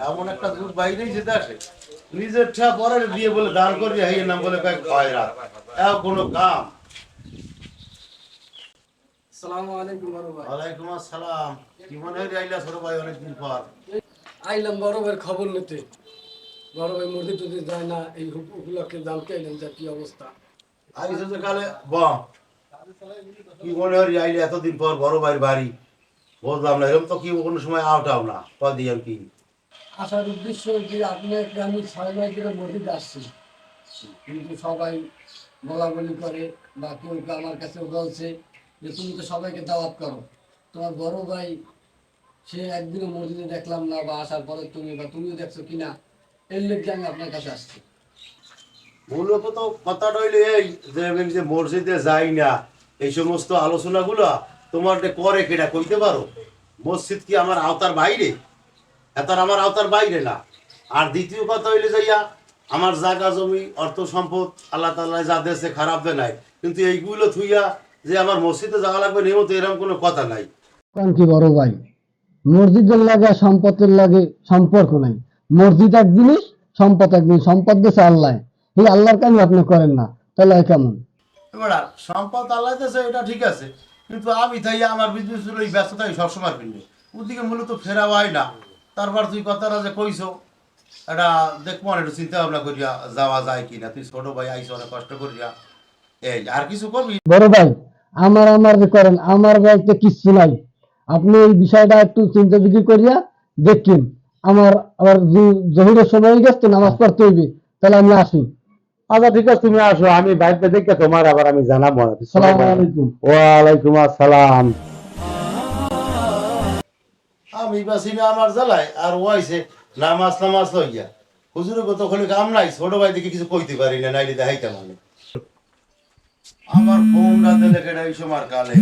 এমন একটা দুধ বাইরে যেতে আসে নিজের ঠা পরে দিয়ে বলে দাঁড় করিয়ে হাইয়ের নাম বলে কয়েক ভয় রাত কোনো কাম। আসসালামু আলাইকুম বড় ভাই। ওয়ালাইকুম আসসালাম। কি মনে হয় আইলা ছোট ভাই অনেকদিন পর? আইলাম বড় ভাইয়ের খবর নিতে। বড় ভাই মসজিদ টসজিদ যায় না, এই উপলক্ষে জানতে আইলাম যে কি অবস্থা। আইসো যে কালে বাহ, কি মনে হয় আইলে এতদিন পর বড় ভাইয়ের বাড়ি? বললাম না এরকম তো কি কোনো সময় আউটাও না কদি আর কি। আসার উদ্দেশ্য যে আপনাকে আমি 6 মাস ধরে মসজিদে আসছি, কিন্তু সবাই বলাবলি করে বা কেউ কেউ আমার কাছে বলছে যে তুমি তো সবাইকে দাওয়াত করো, তোমার বড় ভাই সে একদিনও মসজিদে দেখলাম না, বা আসার পরে তুমিও দেখছো কিনা, এর লেগে আমি আপনার কাছে আসছি। মূলত তো কথাটা হইলে এই যে আমি যে মসজিদে যাই না, এই সমস্ত আলোচনাগুলো তোমার করে কেটা কইতে পারো? মসজিদ কি আমার আওতার বাইরে? এত আমার আওতার বাইরে না। আর দ্বিতীয় কথা হইলে যাইয়া আমার জায়গা জমি অর্থ সম্পদ আল্লাহ তাআলা যা দেশে খারাপ দে নাই, কিন্তু এইগুলো থুইয়া যে আমার মসজিদে যাওয়া লাগবে নিয়মিত এরকম কোনো কথা নাই। কারণ কি বড় ভাই, মসজিদের লাগে আর সম্পদের লাগে সম্পর্ক নাই। মসজিদ এক জিনিস, সম্পদ এক জিনিস। সম্পদ দিয়েছে আল্লাহ, এই আল্লাহর কাজ আপনি করেন না, তাহলে কেমন? এবার সম্পদ আল্লাহ দেশে এটা ঠিক আছে, কিন্তু আমি তাই আমার বিজনেস এই ব্যস্ততাই সবসময় ফিরবে ওদিকে মূলত ফেরা হয় না। তারপর তুই কথাটা যে কইছো এটা দেখবো একটু চিন্তা ভাবনা করিয়া যাওয়া যায় কিনা। তুই ছোট ভাই আইসো অনেক কষ্ট করিয়া, এই আর কিছু করবি? বড় ভাই, আমার যে করেন, আমার বাড়িতে কিচ্ছু নাই। আপনি এই বিষয়টা একটু চিন্তা বিক্রি করিয়া দেখেন। আমার আবার জহিরের সময় হয়ে গেছে, নামাজ পড়তে হইবে, তাহলে আমি আসি। আচ্ছা ঠিক আছে, তুমি আসো, আমি বাড়িতে দেখে তোমার আবার আমি জানাবো। আসসালামু আলাইকুম। ওয়ালাইকুম আসসালাম। আমি বাসি না আমার জ্বালায় আর ও আইসে নামাজ নামাজ লইয়া হুজুরের কত খলি কাম নাই, ছোট ভাই দেখে কিছু কইতে পারি না, নাইলে দেখাইতাম আমি। আমার ফোনটা দিলে কেটে এই সময় কালে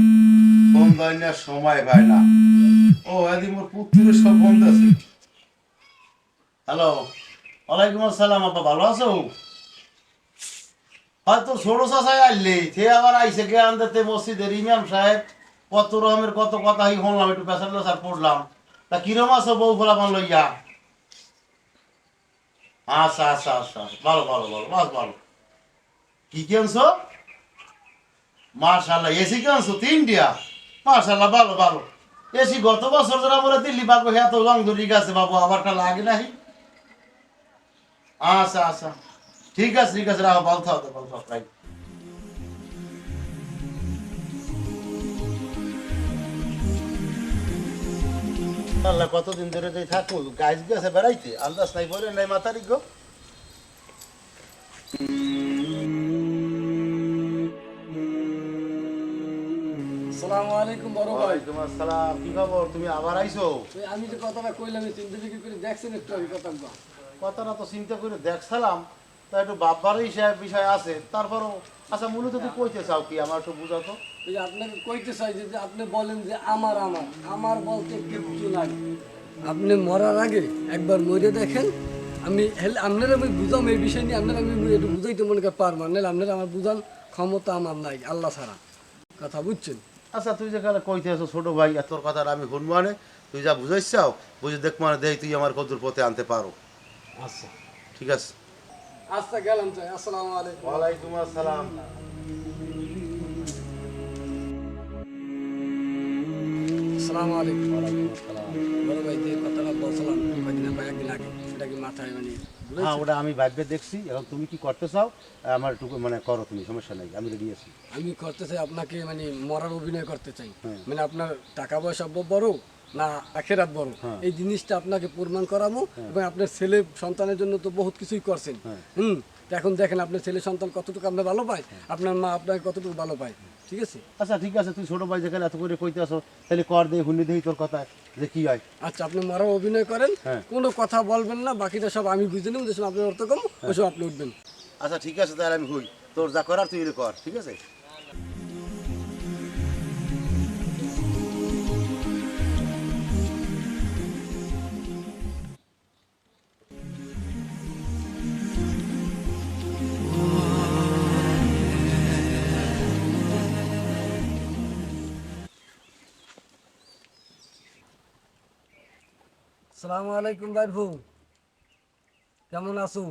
ফোন দেয় না, সময় পায় না। ও এদিন মোর পুত্রের সব বন্ধ আছে। হ্যালো, ওয়ালাইকুম আসসালাম। আপা ভালো আছো? হয়তো ছোট চাষাই আইলে সে আবার আইসে কে আনতে মসজিদের ইমাম সাহেব কত রকমের কত কথা শুনলাম, একটু পেশার পেশার পড়লাম। তা কিরম আছো বউ ফোলাপান লইয়া? আচ্ছা আচ্ছা আচ্ছা, ভালো ভালো ভালো, বাস ভালো। কি কেনছো? মাশাল্লাহ, এসি কেনছো? 3টা? মাশাল্লাহ, ভালো ভালো। এসি গত বছর যারা বলে দিল্লি বাবু এত রং ধরি গেছে বাবু, আবারটা লাগে নাই। আচ্ছা আচ্ছা, ঠিক আছে ঠিক আছে, রাখো, ভালো থাকো ভালো থাকো, রাইট। আল্লাহ কতদিন ধরে যে থাকবো, গাছ গেছে বেড়াইতে আন্দাজ নাই বলে নাই মাথারি গো। আসসালামু আলাইকুম বড় ভাই। ওয়ালাইকুম আসসালাম। কি খবর? তুমি আবার আইছো? আমি যে কথাটা কইলাম, চিন্তা বিক্রি করে দেখছেন একটু আমি কথাটা? কথাটা তো চিন্তা করে দেখছিলাম, তা একটু বাবার বিষয় আছে তারপরও। আচ্ছা মূলত তুই কইতে চাও কি আমার একটু বুঝাও তো। এই যে আপনাকে কইতে চাই যে আপনি বলেন যে আমার আমার আমার বলতে কিচ্ছু নাই। আপনি মরার আগে একবার মরে দেখেন, আপনার আমি বুঝাম এই বিষয় নিয়ে, আপনার আমি একটু বুঝাইতে মনে করি পারবো না, আপনার আমার বুঝান ক্ষমতা আমার নাই, আল্লাহ ছাড়া। কথা বুঝছেন? আচ্ছা তুই যেখানে কইতে আছো ছোট ভাই, তোর কথা আমি শুনবো মানে, তুই যা বুঝাইছাও বুঝে দেখ মানে দেই তুই আমার কদুর পথে আনতে পারো। আচ্ছা ঠিক আছে। আচ্ছা, গেলাম চাই। আসসালামু আলাইকুম। ওয়ালাইকুম আসসালাম। আসসালামু আলাইকুম। বড় ভাই যে কথাটা বলছিলাম কয়েকদিন আগে, সেটা কি মাথায় মানে? হ্যাঁ ওটা আমি ভাববে দেখছি। এখন তুমি কি করতে চাও আমার একটু মানে করো, তুমি সমস্যা নাই, আমি রেডি আছি। আমি করতে চাই আপনাকে মানে মরার অভিনয় করতে চাই। হ্যাঁ। মানে আপনার টাকা পয়সা বড় না আখেরাত বড়, হ্যাঁ। এই জিনিসটা আপনাকে প্রমাণ করাবো। এবং আপনার ছেলে সন্তানের জন্য তো বহুত কিছুই করছেন। হ্যাঁ। তো এখন দেখেন আপনার ছেলে সন্তান কতটুকু আপনার ভালো পায়, আপনার মা আপনাকে কতটুকু ভালো পায়। ঠিক আছে? আচ্ছা ঠিক আছে, তুই ছোট ভাই যেখানে এত করে কইতে আসো, তাহলে কর দে হুন্নি দেই তোর কথা যে কি হয়। আচ্ছা আপনি মারাও অভিনয় করেন, হ্যাঁ। কোনো কথা বলবেন না, বাকিটা সব আমি বুঝে নিব, যেসব আপনার অর্থ কম ওইসব আপনি উঠবেন। আচ্ছা ঠিক আছে, তাহলে আমি হই, তোর যা করার তুই কর, ঠিক আছে? আসসালামু আলাইকুম ভাইফু, কেমন আছো?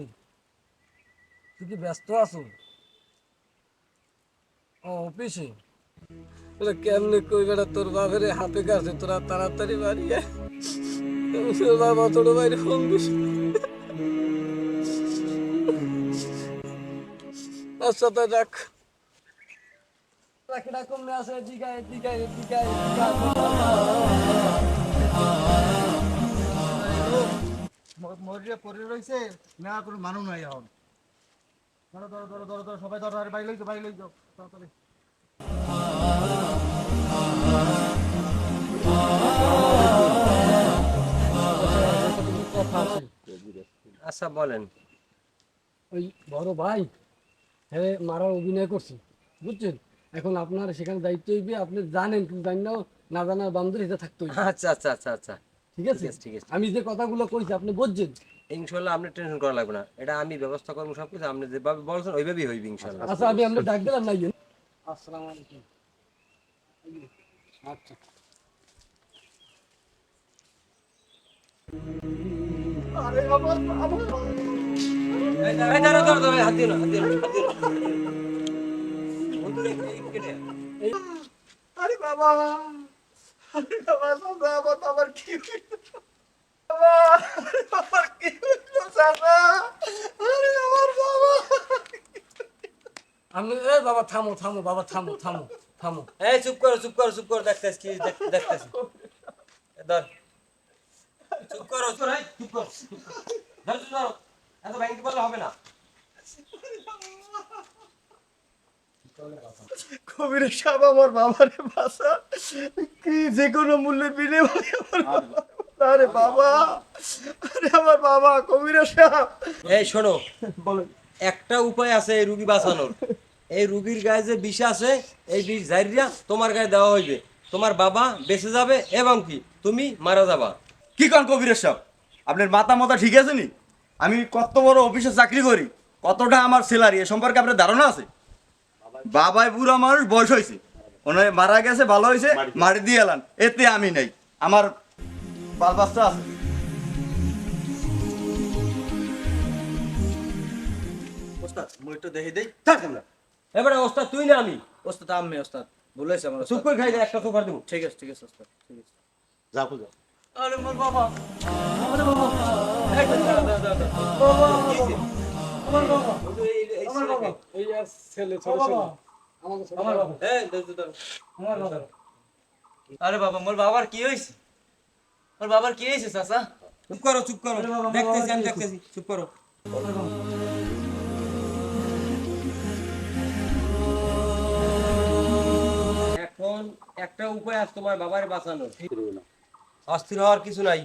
তুই কি ব্যস্ত আছো? ও অফিসে? বলে কেমনে কই বেড়া, তোর বাপের হাতে কাছে তোরা তাড়াতাড়ি বাড়ি আয়। তোর বাবা ছোট ভাইরে ফোন দিস। আচ্ছা তাই রাখ, রাখি রাখুন না, আছে এদিকে আয়, এদিকে আয়, এদিকে আয়, এদিকে আয়। মরিয়া পরে রয়েছে না, কোনো মানুষ নাই এখন। ধরো ধরো ধরো ধরো ধরো, সবাই ধরো, আরে বাইরে লই যাও, বাইরে লই যাও তাড়াতাড়ি। কথা আছে। আচ্ছা বলেন। ওই বড় ভাই হ্যাঁ মারার অভিনয় করছি, বুঝছেন? এখন আপনার সেখানে দায়িত্ব হইবে, আপনি জানেন কিন্তু জানি না, না জানার বান্ধব এটা থাকতে হইবে, আচ্ছা আচ্ছা আচ্ছা আচ্ছা, ঠিক আছে? ঠিক আছে, ঠিক আছে। আমি যে কথাগুলো কইছি আপনি বুঝছেন? ইনশাল্লাহ আপনি টেনশন করা লাগবে না, এটা আমি ব্যবস্থা করবো সব কিছু, আপনি যেভাবে বলছেন ওইভাবেই হইবে ইনশাল্লাহ। আচ্ছা আমি আপনার ডাক দিলাম নাই। আসসালামু আলাইকুম। আচ্ছা আরে আমার আমার এই দাঁড়াও, দাঁড়াও, দাঁড়াও, হাত দিও না, হাত দিও না, হাত দিও না, হাত দিও না। বন্ধুরে, এই কেটে। আরে বাবা, আরে বাবা, বাবা, আমার বাবার কি হইলো? বাবা, আরে বাবার কি হইলো চাচা? আরে আমার বাবা। আমি এ বাবা থামো থামো, বাবা থামো থামো থামো। এই চুপ করো, চুপ করো, চুপ করো, দেখতেছি কি দেখতেছি। ধর, চুপ করো, চুপ করো, এই, চুপ করো, চুপ করো। ধর, চুপ করো, এত ভেঙে বললে হবে না। কবিরের সাহেব আমার বাবারে বাসা কি যে কোনো মূল্যের বিনিময়ে আমার বাবা। আরে বাবা, আরে আমার বাবা কবিরের সাহেব। এই শোনো, বলেন। একটা উপায় আছে এই রুগী বাঁচানোর। এই রুগীর গায়ে যে বিষ আছে, এই বিষ জারিয়া তোমার গায়ে দেওয়া হইবে, তোমার বাবা বেঁচে যাবে এবং কি তুমি মারা যাবা। কি কন কবিরের সাহেব, আপনার মাথা মাথা ঠিক আছে নি? আমি কত বড় অফিসে চাকরি করি, কতটা আমার স্যালারি, এ সম্পর্কে আপনার ধারণা আছে? বাবাই বুড়া মানুষ, বয়স হয়েছে, ওনার মারা গেছে, ভালো হয়েছে, মারি দিয়ে এলাম, এতে আমি নাই, আমার বাল বাচ্চা আছে। ওস্তাদ মই একটু দেখে দেই। থাক আমরা, এবারে ওস্তাদ তুই না আমি। ওস্তাদ আমি ওস্তাদ বলেছে আমার চুপ করে খাই দে, একটা সোফার দেবো। ঠিক আছে ঠিক আছে ওস্তাদ ঠিক আছে। যাও যাও। আরে আমার বাবা, আরে বাবা, এই, দাঁড়া, দাঁড়া, দাঁড়া, দাঁড়া। বাবা, কি হইছে? আমার বাবা, বন্ধু, এই আমার বাবা, ছেলেকে- এই আর ছেলে ছোট আমার ছেলে বাবা, আমাকে ছোট আমার ভাই। বাবা, এই, দাঁড়া, দাঁড়া। আমার বাবা। আরে বাবা, মোর বাবার কি হইছে? মোর বাবার কি হইছে চাচা? চুপ করো, চুপ করো, আরে বাবা, দেখতেছি আমি বাবা, দেখতেছি, চুপ করো। এখন একটা উপায় আছে তোমার বাবারে বাঁচানোর। অস্থির হওয়ার কিছু নাই।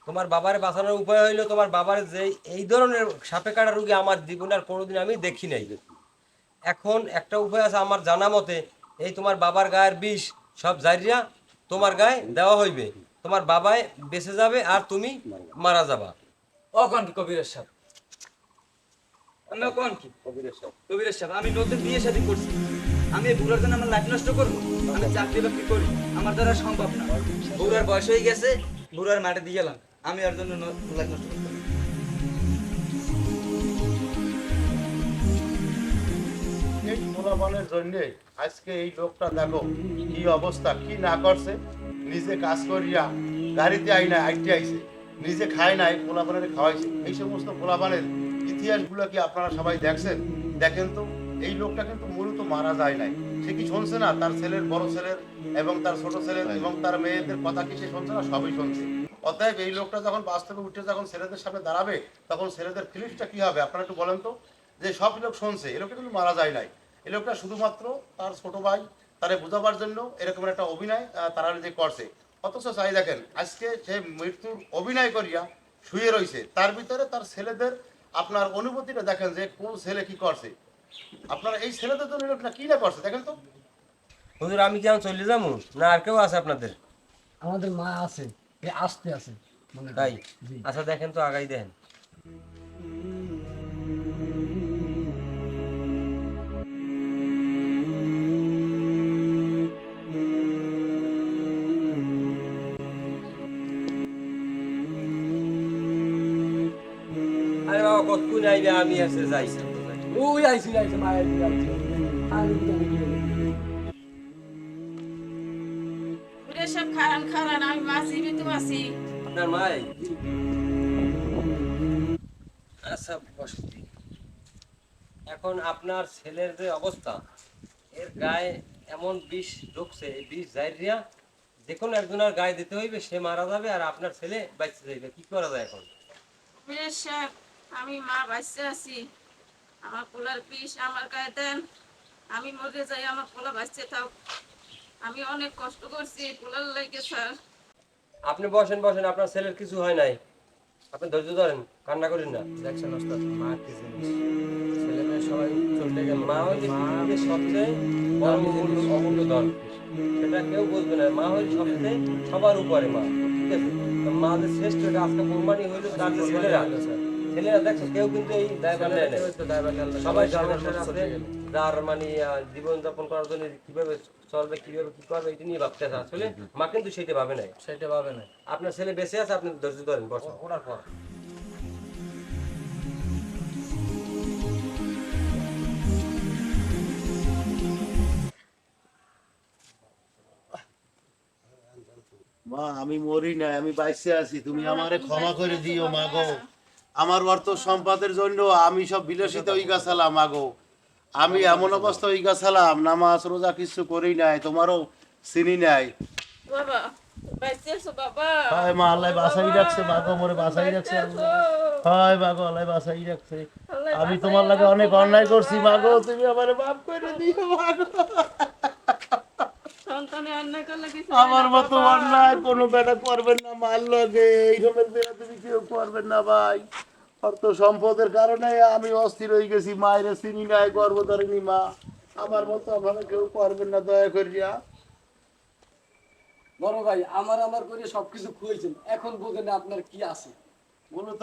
তোমার বাবারে বাঁচানোর উপায় হইলো, তোমার বাবার যে এই ধরনের সাপে কাটা রোগী আমার জীবনে আর কোনোদিন আমি দেখি নাই। এখন একটা উপায় আছে আমার জানা মতে, এই তোমার বাবার গায়ের বিষ সব জারিয়া তোমার গায়ে দেওয়া হইবে, তোমার বাবাই বেঁচে যাবে আর তুমি মারা যাবা। ও কোন কি কবিরের সাহেব? আমি কোন কি কবিরের সাহেব? আমি নতুন বিয়ে শাদী করছি, আমি এই বুড়ার জন্য আমার লাইফ নষ্ট করবো? আমি চাকরি বাকরি করি, আমার দ্বারা সম্ভব না। বুড়ার বয়স হয়ে গেছে, বুড়ার মাঠে দিয়ে গেলাম, আমি ওর জন্য লাইফ নষ্ট করতে পারি না। এই পোলাপানের জন্য আজকে এই লোকটা দেখো কি অবস্থা, কি না করছে। নিজে কাজ করিয়া গাড়িতে আইনা আইতে আইছে, নিজে খায় নাই, পোলাপানের খাওয়াইছে। এই সমস্ত পোলাপানের ইতিহাসগুলো কি আপনারা সবাই দেখছেন? দেখেন তো, এই লোকটা কিন্তু মূলত মারা যায় নাই। সে কি শুনছে না তার ছেলের, বড় ছেলের এবং তার ছোট ছেলের এবং তার মেয়েদের কথা কি সে শুনছে না? সবই শুনছে। অতএব এই লোকটা যখন বাস থেকে উঠে যখন ছেলেদের সামনে দাঁড়াবে, তখন ছেলেদের ফিলিংসটা কি হবে আপনারা একটু বলেন তো। যে সব লোক শুনছে, এ লোকটা কিন্তু মারা যায় নাই। এই লোকটা শুধুমাত্র তার ছোট ভাই তারে বোঝাবার জন্য এরকম একটা অভিনয় তারা যে করছে। অথচ চাই দেখেন আজকে সে মৃত্যুর অভিনয় করিয়া শুয়ে রয়েছে, তার ভিতরে তার ছেলেদের আপনার অনুভূতিটা দেখেন যে কোন ছেলে কি করছে। আপনারা এই ছেলেদের জন্য লোকটা কি না করছে দেখেন তো। হুজুর আমি কি এখন চলে যাবো না আর কেউ আছে আপনাদের? আমাদের মা আছে, এ আসতে আছে মনে করেন। তাই? জি। আচ্ছা দেখেন তো আগাই দেখেন। আরে বাবা কতক্ষণ আইবে, আমি আছে যাই। ওই আইছি মায়ের আইছি আর ওরে সব খারান খারান আমি মাছ জীবিত আছি। আপনার মাই? আচ্ছা বসুন। এখন আপনার ছেলের যে অবস্থা, এর গায়ে এমন বিষ ঢুকছে, এই বিষ জাইরিয়া যে কোনো একজনের গায়ে দিতে হইবে, সে মারা যাবে আর আপনার ছেলে বাঁচতে যাইবে। কি করা যায় এখন? ওরে সব আমি মা বাচ্চা আছি, আমার পোলার পিস আমার গায়ে দেন, আমি মরে যাই, আমার পোলা বাচ্চা থাক। আমি অনেক কষ্ট করছি পোলার লাগে স্যার। আপনি বসেন বসেন, আপনার ছেলের কিছু হয় নাই, আপনি ধৈর্য ধরেন, কান্না করেন না। দেখছেন ওস্তাদ, মা কি জিনিস, ছেলে মেয়ে সবাই চলে গেল, মা হচ্ছে পৃথিবীতে সবচেয়ে অমূল্য ধন, সেটা কেউ বুঝবে না। মা হচ্ছে সবচেয়ে সবার উপরে মা, ঠিক আছে? তো মা যে শ্রেষ্ঠ, এটা আজকে প্রমাণই হইলো। তার যে ছেলেরা দেখছো কেউ কিন্তু এই দায়ভার নেয় না। সবাই সংসার আছে, যার মানে জীবন যাপন করার জন্য কিভাবে চলবে, কিভাবে কি করবে, এটা নিয়ে ভাবতে আছে। আসলে মা কিন্তু সেটা ভাবে নাই, সেটা ভাবে না। আপনার ছেলে বেঁচে আছে, আপনি ধৈর্য ধরেন, বসুন। ওনার পর মা আমি মরি নাই, আমি বাইসে আছি, তুমি আমারে ক্ষমা করে দিও মা গো। আমার অর্থ সম্পাদের জন্য আমি সব বিলাসিতা হয়ে গেছিলাম মা গো। আমি এমন অবস্থা হয়ে গেছিলাম, নামাজ রোজা কিছু করি নাই, তোমারও চিনি নাই। বাবা বাচ্চা আছো বাবা? হয় মা আল্লাহ বাসাই রাখছে মা গো, মোরে বাসাই রাখছে আল্লাহ। হয় মা গো আল্লাহ বাসাই রাখছে। আমি তোমার লাগে অনেক অন্যায় করছি মা গো, তুমি আমারে মাফ করে দিও মা গো। সন্তানে অন্যায় করলে কিছু আমার মতো অন্যায় কোনো বেটা করবেন না মার লগে, এইরকমের বেটা তুমি কেউ করবেন না ভাই। অর্থ সম্পদের কারণে আমি অস্থির হয়ে গেছি, মায়ের চিনি নাই, গর্ভধারিণী মা। আমার মতো আপনারা কেউ করবেন না দয়া করিয়া। বড় ভাই আমার করে সবকিছু খুঁজছেন, এখন বোঝেন আপনার কি আছে। মূলত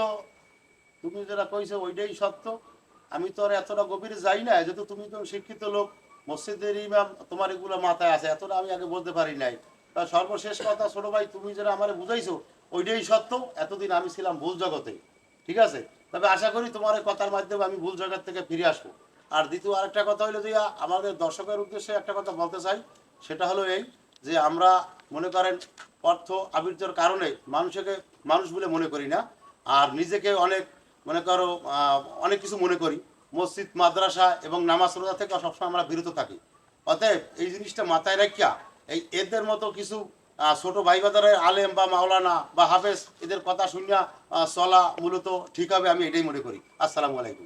তুমি যেটা কইছো ওইটাই সত্য। আমি তো আর এতটা গভীরে যাই না, যেহেতু তুমি তো শিক্ষিত লোক, মসজিদের ইমাম, তোমার এগুলো মাথায় আছে, এতটা আমি আগে বলতে পারি নাই। তা সর্বশেষ কথা ছোট ভাই, তুমি যেটা আমারে বুঝাইছো ওইটাই সত্য। এতদিন আমি ছিলাম ভুল জগতে, ঠিক আছে? তবে আশা করি তোমার এই কথার মাধ্যমে আমি ভুল জগৎ থেকে ফিরে আসবো। আর দ্বিতীয় আরেকটা কথা হলো যে আমাদের দর্শকের উদ্দেশ্যে একটা কথা বলতে চাই, সেটা হলো এই যে আমরা মনে করেন অর্থ আবৃত্তির কারণে মানুষকে মানুষ বলে মনে করি না, আর নিজেকে অনেক মনে করো অনেক কিছু মনে করি। মসজিদ মাদ্রাসা এবং নামাজ রোজা থেকে সবসময় আমরা বিরত থাকি। অতএব এই জিনিসটা মাথায় রাখিয়া এই এদের মতো কিছু ছোট ভাই বাজারের আলেম বা মাওলানা বা হাফেজ এদের কথা শুনিয়া চলা মূলত ঠিক হবে, আমি এটাই মনে করি। আসসালামু আলাইকুম।